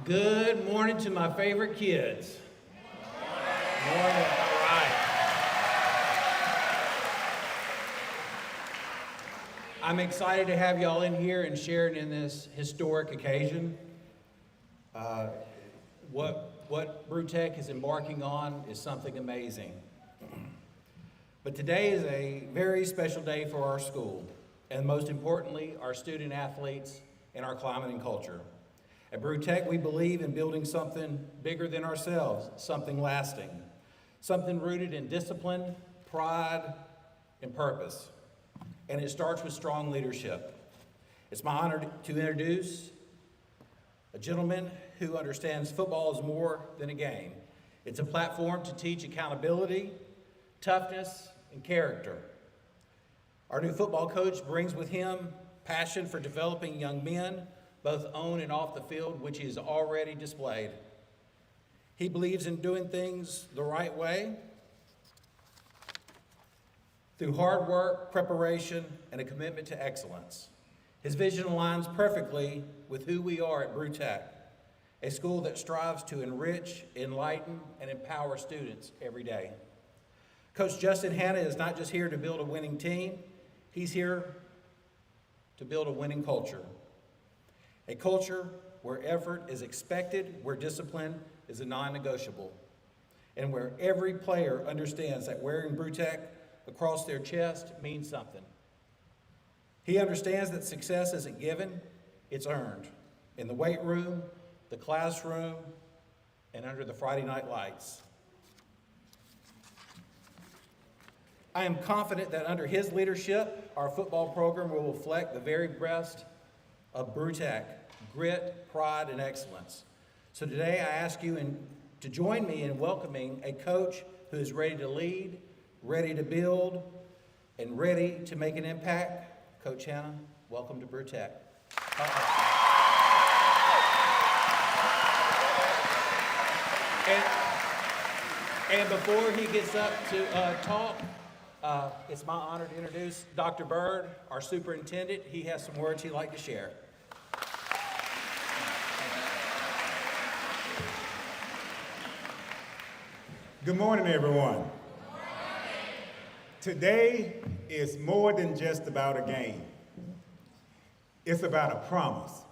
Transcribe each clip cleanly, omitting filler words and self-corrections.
Good morning to my favorite kids. Morning. All right. I'm excited to have y'all in here and sharing in this historic occasion. What Brewtech is embarking on is something amazing. But today is a very special day for our school, and most importantly, our student athletes and our climate and culture. At Brewtech, we believe in building something bigger than ourselves, something lasting, something rooted in discipline, pride, and purpose. And it starts with strong leadership. It's my honor to introduce a gentleman who understands football is more than a game. It's a platform to teach accountability, toughness, and character. Our new football coach brings with him passion for developing young men, both on and off the field, which he has already displayed. He believes in doing things the right way through hard work, preparation, and a commitment to excellence. His vision aligns perfectly with who we are at Brewtech, a school that strives to enrich, enlighten, and empower students every day. Coach Justin Hanna is not just here to build a winning team, he's here to build a winning culture. A culture where effort is expected, where discipline is a non-negotiable, and where every player understands that wearing Brewtech across their chest means something. He understands that success isn't given, it's earned. In the weight room, the classroom, and under the Friday night lights. I am confident that under his leadership, our football program will reflect the very best of Brewtech, grit, pride, and excellence. So today I ask you to join me in welcoming a coach who is ready to lead, ready to build, and ready to make an impact. Coach Hanna, welcome to Brewtech. And before he gets up to talk, it's my honor to introduce Dr. Bird, our superintendent. He has some words he'd like to share. Good morning, everyone. Good morning. Today is more than just about a game. It's about a promise.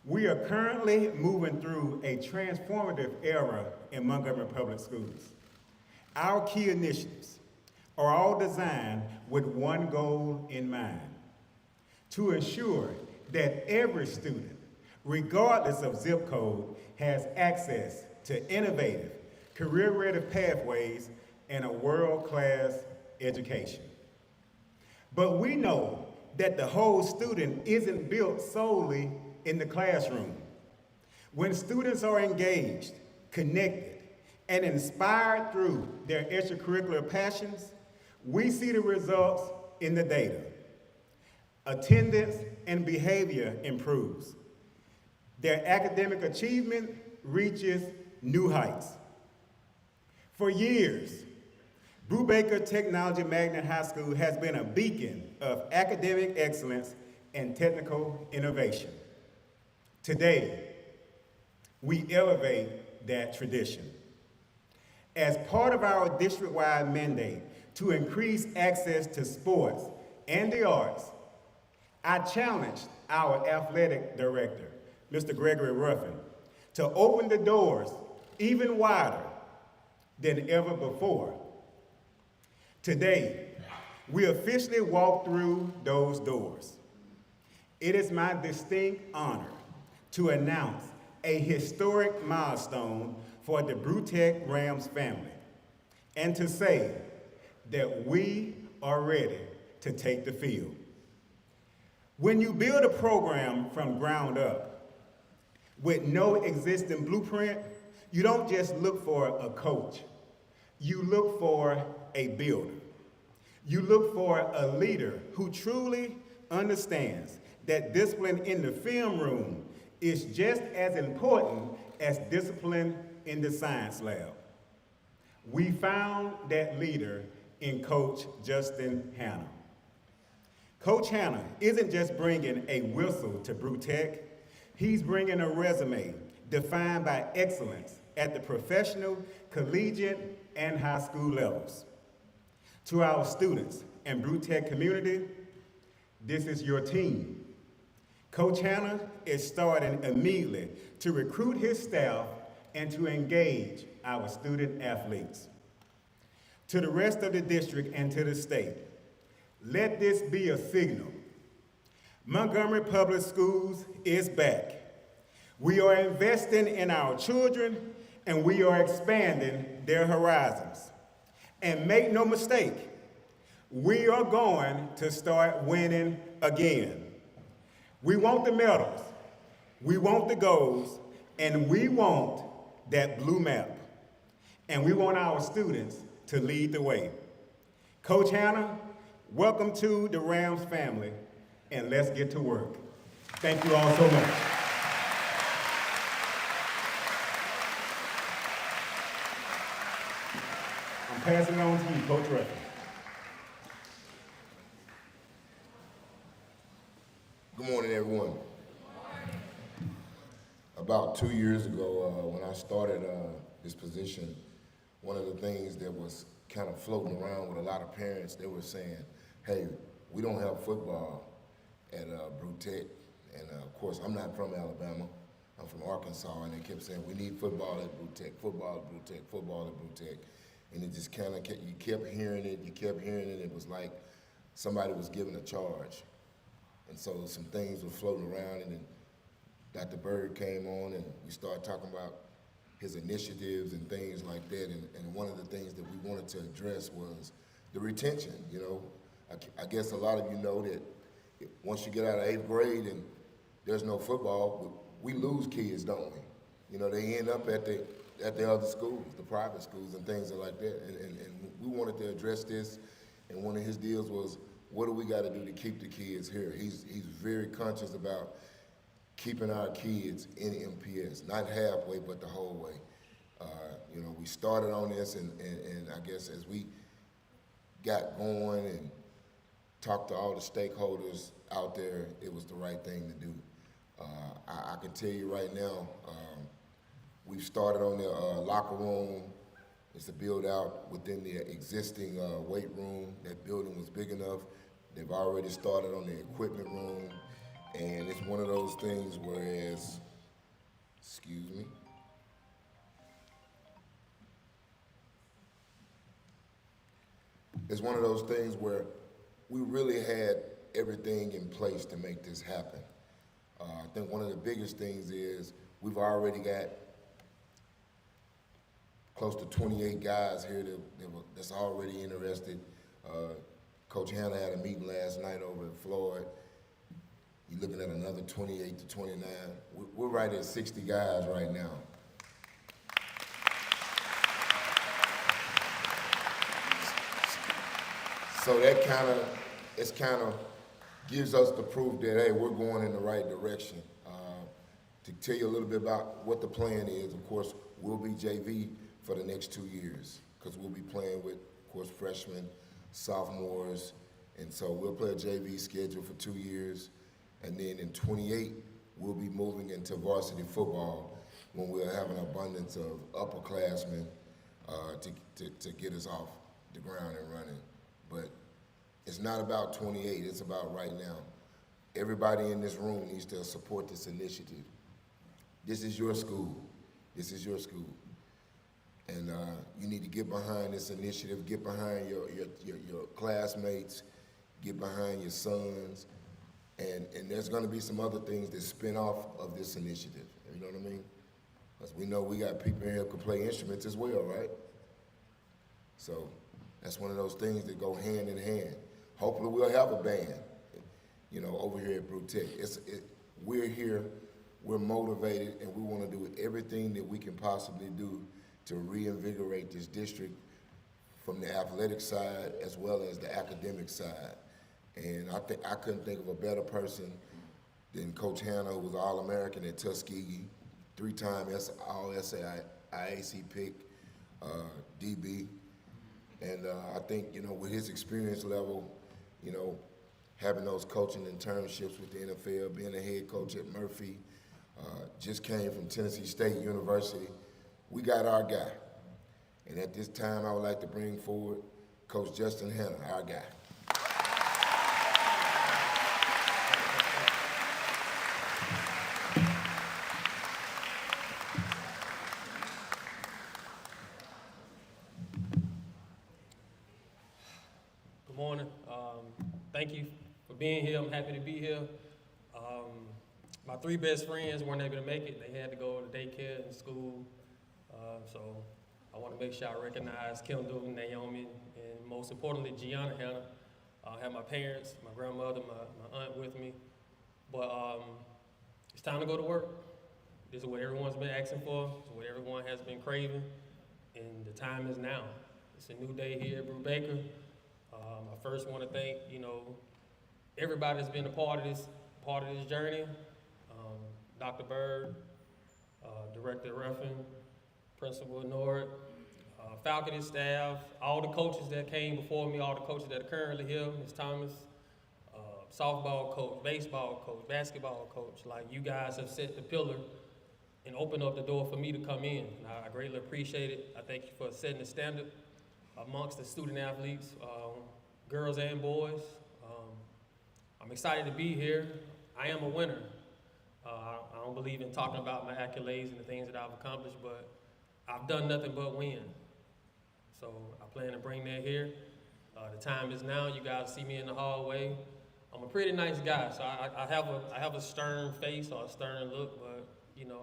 We are currently moving through a transformative era in Montgomery Public Schools. Our key initiatives are all designed with one goal in mind: to ensure that every student, regardless of zip code, has access to innovative, career-ready pathways and a world-class education. But we know that the whole student isn't built solely in the classroom. When students are engaged, connected, and inspired through their extracurricular passions, we see the results in the data. Attendance and behavior improves. Their academic achievement reaches new heights. For years, Brubaker Technology Magnet High School has been a beacon of academic excellence and technical innovation. Today, we elevate that tradition. As part of our district-wide mandate to increase access to sports and the arts, I challenged our athletic director, Mr. Gregory Ruffin, to open the doors even wider than ever before. Today, we officially walk through those doors. It is my distinct honor to announce a historic milestone for the Brewtech Rams family, and to say that we are ready to take the field. When you build a program from ground up with no existing blueprint, you don't just look for a coach. You look for a builder. You look for a leader who truly understands that discipline in the film room is just as important as discipline in the science lab. We found that leader in Coach Justin Hanna. Coach Hanna isn't just bringing a whistle to Brewtech, he's bringing a resume defined by excellence at the professional, collegiate, and high school levels. To our students and Brewtech community, this is your team. Coach Hannah is starting immediately to recruit his staff and to engage our student athletes. To the rest of the district and to the state, let this be a signal. Montgomery Public Schools is back. We are investing in our children and we are expanding their horizons. And make no mistake, we are going to start winning again. We want the medals, we want the golds, and we want that blue map. And we want our students to lead the way. Coach Hannah, welcome to the Rams family, and let's get to work. Thank you all so much. I'm passing it on to you, Coach Ruffin. Good morning, everyone. About 2 years ago, when I started this position, one of the things that was kind of floating around with a lot of parents, they were saying, hey, we don't have football at Brewtech. And of course, I'm not from Alabama. I'm from Arkansas, and they kept saying, we need football at Brewtech, football at Brewtech, football at Brewtech. And it just kind of kept, you kept hearing it, it was like somebody was given a charge. And so some things were floating around, and then Dr. Bird came on, and we started talking about his initiatives and things like that. And one of the things that we wanted to address was the retention. You know, I guess a lot of you know that once you get out of 8th grade and there's no football, we lose kids, don't we? You know, they end up at the other schools, the private schools and things like that. And we wanted to address this, and one of his deals was, what do we got to do to keep the kids here? He's very conscious about keeping our kids in MPS, not halfway, but the whole way. You know, we started on this, and I guess as we got going and talked to all the stakeholders out there, it was the right thing to do. I can tell you right now, we've started on the locker room. It's a build out within the existing weight room. That building was big enough. They've already started on the equipment room. And it's one of those things whereas, excuse me. It's one of those things where we really had everything in place to make this happen. I think one of the biggest things is we've already got close to 28 guys here that's already interested. Coach Hannah had a meeting last night over in Floyd. You're looking at another 28 to 29. We're right at 60 guys right now. So that kind of gives us the proof that, hey, we're going in the right direction. To tell you a little bit about what the plan is, of course, we'll be JV for the next 2 years, because we'll be playing with, of course, freshmen, sophomores, and so we'll play a JV schedule for 2 years, and then in 28, we'll be moving into varsity football when we'll have an abundance of upperclassmen to get us off the ground and running. But it's not about 28, it's about right now. Everybody in this room needs to support this initiative. This is your school. This is your school. And you need to get behind this initiative, get behind your classmates, get behind your sons, and there's gonna be some other things that spin off of this initiative, you know what I mean? Because we know we got people here who can play instruments as well, right? So that's one of those things that go hand in hand. Hopefully we'll have a band, you know, over here at Brewtech. We're here, we're motivated, and we wanna do everything that we can possibly do to reinvigorate this district from the athletic side as well as the academic side. And I couldn't think of a better person than Coach Hannah, who was All-American at Tuskegee, 3-time All-SAIAC pick, DB. And I think, you know, with his experience level, you know, having those coaching internships with the NFL, being a head coach at Murphy, just came from Tennessee State University. We got our guy. And at this time, I would like to bring forward Coach Justin Hanna, our guy. Good morning. Thank you for being here. I'm happy to be here. My three best friends weren't able to make it. They had to go to daycare and school. So I want to make sure I recognize Kendall, Naomi, and most importantly, Gianna Hanna. I have my parents, my grandmother, my aunt with me. But it's time to go to work. This is what everyone's been asking for. This is what everyone has been craving. And the time is now. It's a new day here at Brewtech. I first want to thank, everybody that's been a part of this journey. Dr. Bird, Director Ruffin, Principal Nord, faculty staff, all the coaches that came before me, all the coaches that are currently here, Ms. Thomas, softball coach, baseball coach, basketball coach. Like, you guys have set the pillar and opened up the door for me to come in. And I greatly appreciate it. I thank you for setting the standard amongst the student athletes, girls and boys. I'm excited to be here. I am a winner. I don't believe in talking about my accolades and the things that I've accomplished, but I've done nothing but win. So I plan to bring that here. The time is now. You guys see me in the hallway. I'm a pretty nice guy, so I have a stern face or a stern look, but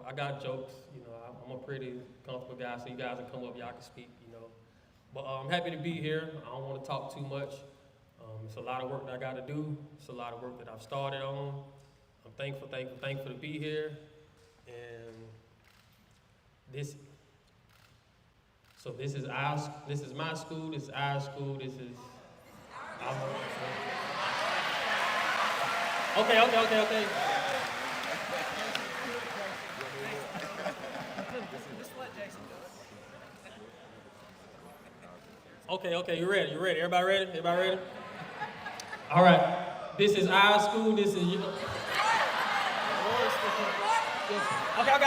I got jokes. I'm a pretty comfortable guy, so you guys can come up, y'all can speak. But I'm happy to be here. I don't want to talk too much. It's a lot of work that I got to do. It's a lot of work that I've started on. I'm thankful to be here. And this is my school. This is our school. This is our Okay. Okay, you ready? Everybody ready? All right. This is our school. This is your. Okay, I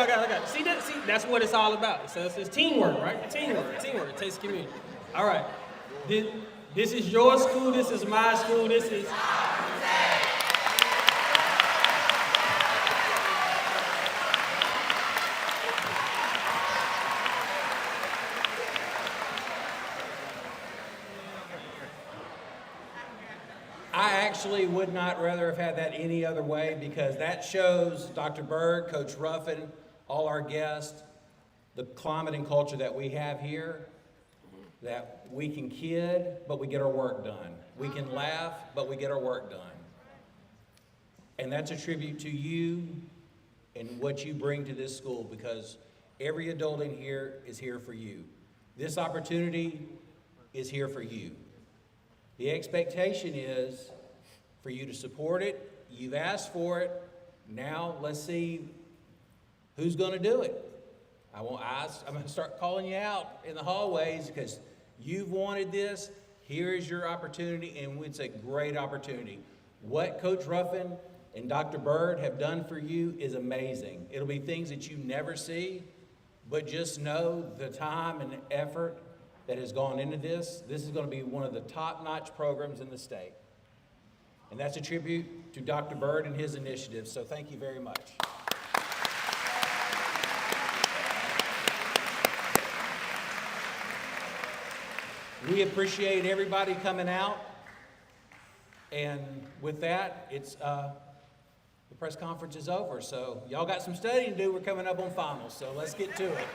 got it. See, that's what it's all about. So it's teamwork, right? Teamwork. It takes community. All right. This is your school. This is my school. This is. I actually would not rather have had that any other way, because that shows Dr. Bird, Coach Ruffin, all our guests, the climate and culture that we have here, that we can kid, but we get our work done. We can laugh, but we get our work done. And that's a tribute to you and what you bring to this school, because every adult in here is here for you. This opportunity is here for you. The expectation is for you to support it. You've asked for it. Now let's see who's going to do it. I'm going to start calling you out in the hallways because you've wanted this. Here is your opportunity, and it's a great opportunity. What Coach Ruffin and Dr. Bird have done for you is amazing. It'll be things that you never see, but just know the time and effort that has gone into this. This is going to be one of the top-notch programs in the state. And that's a tribute to Dr. Bird and his initiatives, so thank you very much. We appreciate everybody coming out. And with that, the press conference is over. So y'all got some studying to do. We're coming up on finals, so let's get to it.